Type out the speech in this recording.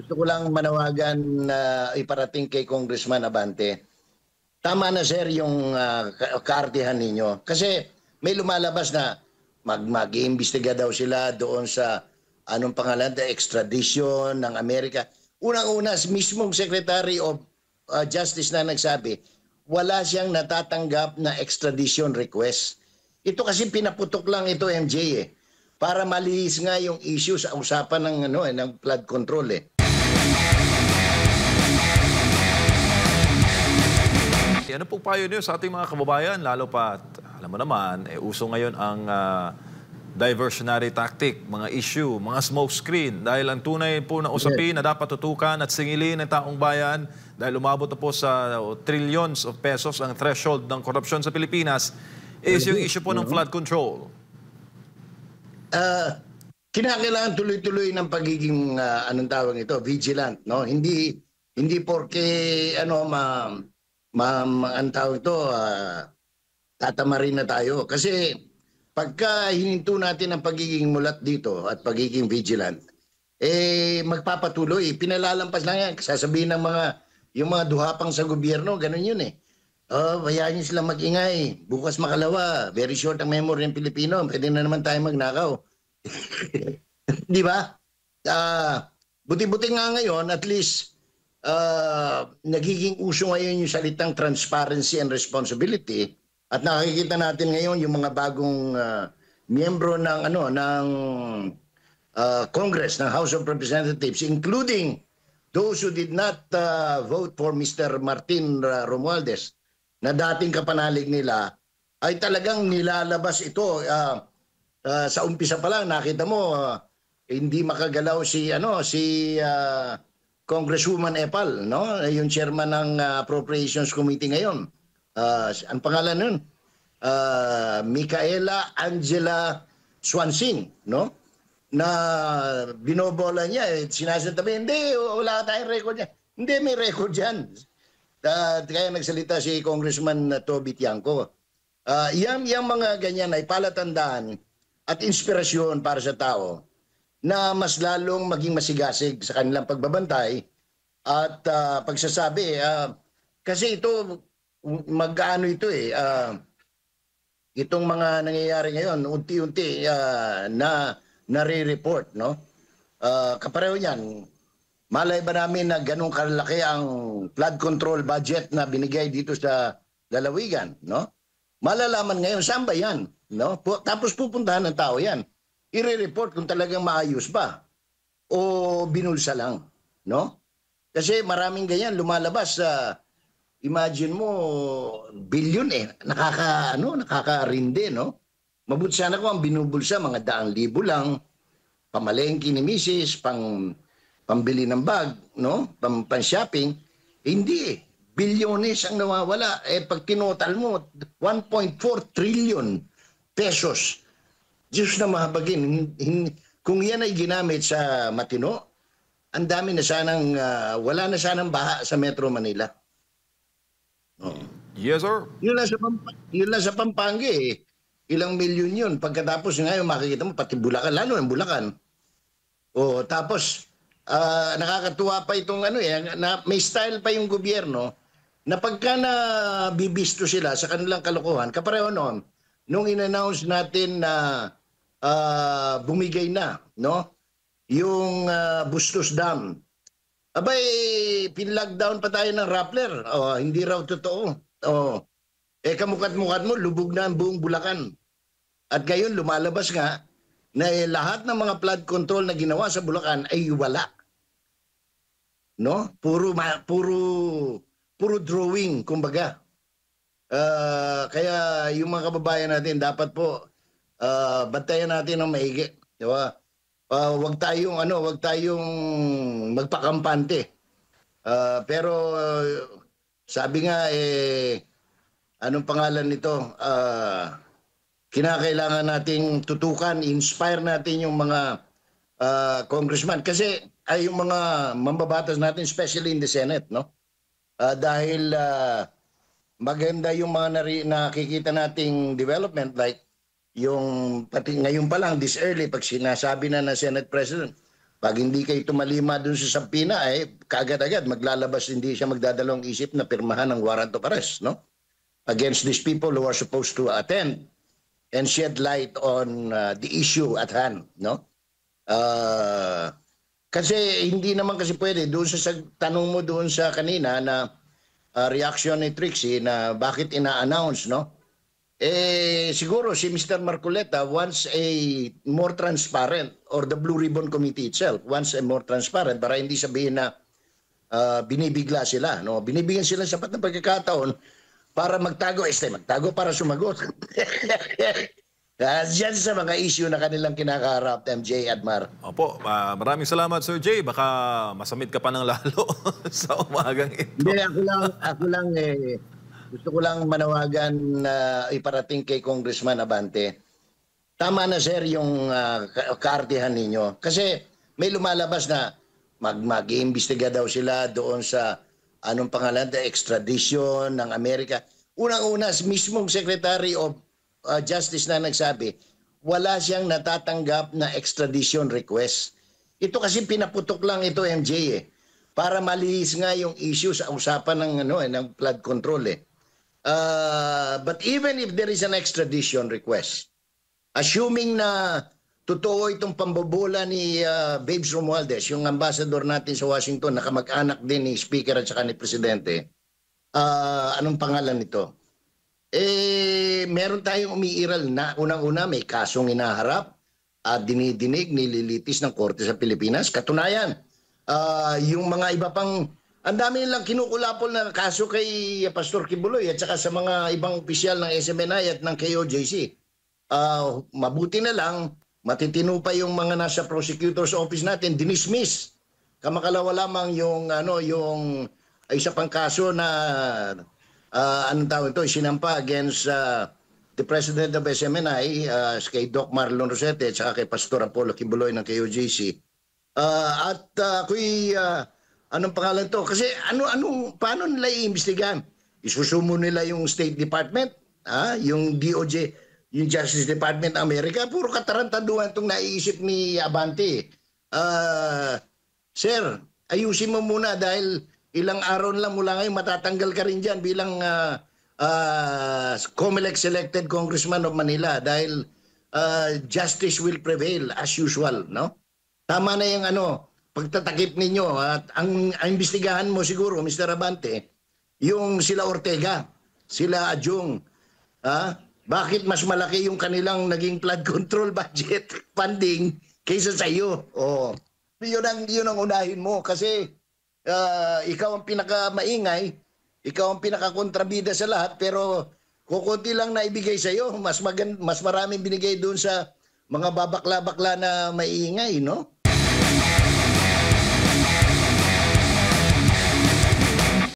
Gusto ko lang manawagan na iparating kay Congressman Abante. Tama na sir yung kaartihan ninyo. Kasi may lumalabas na mag-iimbestiga daw sila doon sa anong pangalan, the extradition ng Amerika. Unang-una, mismong Secretary of Justice na nagsabi, wala siyang natatanggap na extradition request. Ito kasi pinaputok lang ito, MJ eh. Para malihis nga yung issue sa usapan ng ng flood control eh. Ano pong payo niyo sa ating mga kababayan, lalo pa, alam mo naman, uso ngayon ang diversionary tactic, mga issue, mga smoke screen, dahil ang tunay po na usapin na dapat tutukan at singilin ng taong bayan, dahil umabot na po sa trillions of pesos ang threshold ng korupsyon sa Pilipinas, is yung issue po ng flood control. Kinakailangan tuloy-tuloy ng pagiging, anong tawag ito, vigilant, no? Hindi porke, ang tawag ito, tatamarin na tayo. Kasi pagka hininto natin ang pagiging mulat dito at pagiging vigilant, magpapatuloy. Pinalalampas lang yan. Sasabihin ng yung mga duhapang sa gobyerno, ganun yun eh. Hayaan nyo sila mag-ingay. Bukas makalawa. Very short ang memory ng Pilipino. Pwede na naman tayo magnakaw. Di ba? Buti-buti nga ngayon, at least, nagiging uso ngayon yung salitang transparency and responsibility at nakikita natin ngayon yung mga bagong miyembro ng Congress, ng House of Representatives, including those who did not vote for Mr. Martin Romualdez na dating kapanalig nila, ay talagang nilalabas ito sa umpisa pa lang. Nakita mo hindi makagalaw si Congresswoman Epal, no? Yung chairman ng Appropriations Committee ngayon. Ang pangalan nun? Micaela Angela Swansing, no? Na binobola niya, sinasabi, hindi, wala tayong record niya. Hindi, may record yan. Kaya nagsalita si Congressman Toby Tiangco. Yung mga ganyan ay palatandaan at inspirasyon para sa tao na mas lalong maging masigasig sa kanilang pagbabantay at pagsasabi. Kasi ito, mag-ano ito eh, itong mga nangyayari ngayon, unti-unti na nare-report, no? Kapareho yan, malay ba namin na ganun kalaki ang flood control budget na binigay dito sa lalawigan, no? Malalaman ngayon, saan ba yan? No? Tapos pupuntahan ng tao yan. I-report kung talagang maayos ba o binulsa lang, no? Kasi maraming ganyan lumalabas sa imagine mo bilyon eh, nakakarindi, no? Mabuti sana kung ang binubulsa mga daang libo lang, pamalengke ni misis, pambili ng bag, no? Pang-shopping, hindi eh. Bilyones ang nawawala. Pag tinotal mo 1.4 trillion pesos. Diyos na mahabagin. Kung yan ay ginamit sa matino, ang dami na sanang, wala na sanang baha sa Metro Manila. Yes, sir. Yun lang sa Pampanga eh. Ilang milyon yun. Pagkatapos ngayon makikita mo, pati Bulacan, lalo ng Bulacan. Tapos, nakakatuwa pa itong may style pa yung gobyerno na pagka na bibisto sila sa kanilang kalokohan, kapareho noon, nung in-announce natin na bumigay na, no? Yung Bustos Dam. Abay, pin-lockdown pa tayo ng Rappler. Hindi raw totoo. Kamukat-mukat mo, lubog na ang buong Bulacan. At ngayon, lumalabas nga na lahat ng mga flood control na ginawa sa Bulacan ay wala. No? Puro drawing, kumbaga. Kaya yung mga kababayan natin, dapat po bantayan natin ng maigi. Diba? Wag tayong magpakampante. Pero sabi nga anong pangalan nito? Kinakailangan nating tutukan, inspire natin yung mga congressman kasi ay yung mga mambabatas natin, especially in the Senate, no? Dahil maganda yung mga nakikita nating development, like yung pati ngayon pa lang this early pag sinasabi na Senate President, Pag hindi kayo tumalima dun sa sampina, kaagad-agad maglalabas, hindi siya magdadalawang isip na pirmahan ng warrant of arrest, no? Against these people who are supposed to attend and shed light on the issue at hand, no? Kasi hindi naman kasi pwede doon sa tanong mo doon sa kanina na reaction ni Trixie na bakit ina-announce, no? Siguro si Mr. Marcoleta wants a more transparent, or the Blue Ribbon Committee itself wants a more transparent, para hindi sabihin na binibigla sila, no? Binibigyan sila sapat na pagkakataon para magtago, magtago para sumagot. Diyan sa mga issue na kanilang kinakaharap, MJ, Admar. Opo, maraming salamat Sir Jay. Baka masamit ka pa ng lalo sa umagang ito. Hindi, ako lang gusto ko lang manawagan na iparating kay Congressman Abante. Tama na sir yung kaartihan ninyo. Kasi may lumalabas na mag-iimbestiga daw sila doon sa anong pangalan, the extradition ng Amerika. Unang-una, mismong Secretary of Justice na nagsabi, wala siyang natatanggap na extradition request. Ito kasi pinaputok lang ito, MJ, para malihis nga yung issue sa usapan ng flood control. But even if there is an extradition request, assuming na totoo itong pambobola ni Babes Romualdez, yung ambassador natin sa Washington, na kamag-anak din ni Speaker at saka ni Presidente, anong pangalan nito? Meron tayong umiiral na unang-una may kasong inaharap at dinidinig, nililitis ng Korte sa Pilipinas. Katunayan, yung mga iba pang, ang dami nilang kinukulapol na kaso kay Pastor Kibuloy at saka sa mga ibang opisyal ng SMNI at ng KOJC. Mabuti na lang, matitino pa yung mga nasa prosecutor's office natin, dinismiss. Kamakalawa lamang yung isa pang kaso na anong tawag ito, sinampa against the President of SMNI, kay Doc Marlon Rosete at saka kay Pastor Apollo Kibuloy ng KOJC. Anong pangalan to? Kasi paano nila iimbestigahan? Isusumo nila yung State Department, yung DOJ, yung Justice Department Amerika, puro katarantaduhan itong naiisip ni Abante. Sir, ayusin mo muna dahil ilang araw lang mula ngayon matatanggal ka rin dyan bilang COMELEC selected Congressman of Manila dahil justice will prevail as usual, no? Tama na yung pagtatakip ninyo at ang imbestigahan mo siguro, Mr. Abante, yung sila Ortega, sila Adjong, bakit mas malaki yung kanilang naging flood control budget funding kaysa sa iyo? Yun ang unahin mo kasi ikaw ang pinakamaingay, ikaw ang pinakakontrabida sa lahat, pero kukunti lang na ibigay sa iyo, mas maraming binigay doon sa mga babakla-bakla na maiingay, no?